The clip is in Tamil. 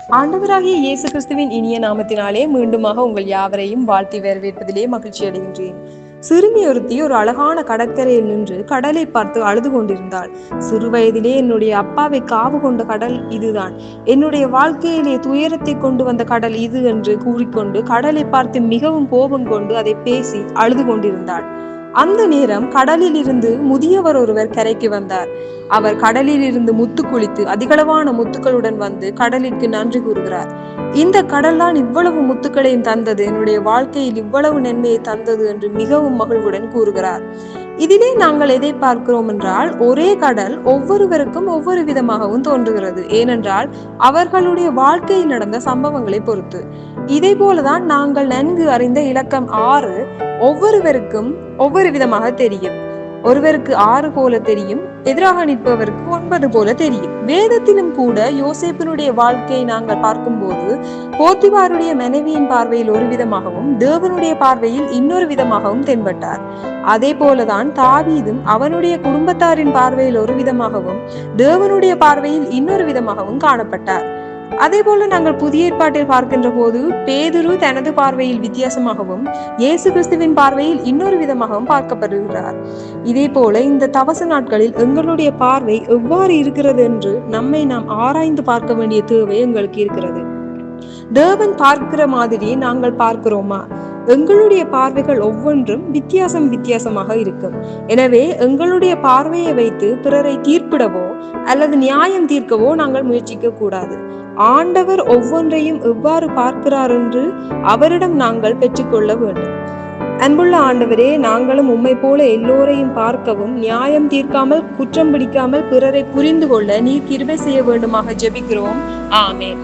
ஆண்டவராகிய இயேசு கிறிஸ்துவின் இனிய நாமத்தினாலே மீண்டுமாக உங்கள் யாவரையும் வாழ்த்தி வரவேற்பதிலே மகிழ்ச்சி அடைகின்றேன். சிறுமி ஒருத்தி ஒரு அழகான கடற்கரையில் நின்று கடலை பார்த்து அழுது கொண்டிருந்தாள். சிறு வயதிலே என்னுடைய அப்பாவை காவு கொண்ட கடல் இதுதான், என்னுடைய வாழ்க்கையிலே துயரத்தை கொண்டு வந்த கடல் இது என்று கூறிக்கொண்டு கடலை பார்த்து மிகவும் கோபம் கொண்டு அதை பேசி அழுது கொண்டிருந்தாள். அந்த நேரம் கடலில் இருந்து முதியவர் ஒருவர் கரைக்கு வந்தார். அவர் கடலில் இருந்து முத்து குளித்து அதிகளவான முத்துக்களுடன் வந்து கடலிற்கு நன்றி கூறுகிறார். இந்த கடல் தான் இவ்வளவு முத்துக்களையும் தந்தது, என்னுடைய வாழ்க்கையில் இவ்வளவு நன்மையை தந்தது என்று மிகவும் மகிழ்வுடன் கூறுகிறார். இதிலே நாங்கள் எதை பார்க்கிறோம் என்றால், ஒரே கடல் ஒவ்வொருவருக்கும் ஒவ்வொரு விதமாகவும் தோன்றுகிறது. ஏனென்றால் அவர்களுடைய வாழ்க்கையில் நடந்த சம்பவங்களை பொறுத்து. இதே போலதான் நாங்கள் நன்கு அறிந்த இலக்கம் 6 ஒவ்வொருவருக்கும் ஒவ்வொரு விதமாக தெரியும். ஒருவருக்கு 6 போல தெரியும், எதிராக நிற்பவருக்கு 9 போல தெரியும். வேதத்திலும் கூட யோசேப்பினுடைய வாழ்க்கையை நாங்கள் பார்க்கும் போது போத்திபாருடைய மனைவியின் பார்வையில் ஒரு விதமாகவும் தேவனுடைய பார்வையில் இன்னொரு விதமாகவும் தென்பட்டார். அதே போலதான் தாவீதும் அவனுடைய குடும்பத்தாரின் பார்வையில் ஒரு விதமாகவும் தேவனுடைய பார்வையில் இன்னொரு விதமாகவும் காணப்பட்டார். அதே போல நாங்கள் புதிய ஏற்பாட்டில் பார்க்கின்ற போது பேதுரு தனது பார்வையில் வித்தியாசமாகவும் இயேசு கிறிஸ்துவின் பார்வையில் இன்னொரு விதமாகவும் பார்க்கப்படுகிறார். இதே போல இந்த தவச நாட்களில் எங்களுடைய பார்வை எவ்வாறு இருக்கிறது என்று நம்மை நாம் ஆராய்ந்து பார்க்க வேண்டிய தேவை எங்களுக்கு இருக்கிறது. தேவன் பார்க்கிற மாதிரி நாங்கள் பார்க்கிறோமா? எங்களுடைய பார்வைகள் ஒவ்வொன்றும் வித்தியாசமாக இருக்கும். எனவே எங்களுடைய பார்வையை வைத்து பிறரை தீர்ப்பிடவோ அல்லது நியாயம் தீர்க்கவோ நாங்கள் முயற்சிக்க கூடாது. ஆண்டவர் ஒவ்வொன்றையும் எவ்வாறு பார்க்கிறார் என்று அவரிடம் நாங்கள் பெற்றுக்கொள்ள வேண்டும். அன்புள்ள ஆண்டவரே, நாங்களும் உம்மை போல எல்லோரையும் பார்க்கவும் நியாயம் தீர்க்காமல் குற்றம் பிடிக்காமல் பிறரை புரிந்து கொள்ள நீர் கிருபை செய்ய வேண்டுமாக ஜெபிக்கிறோம். ஆமென்.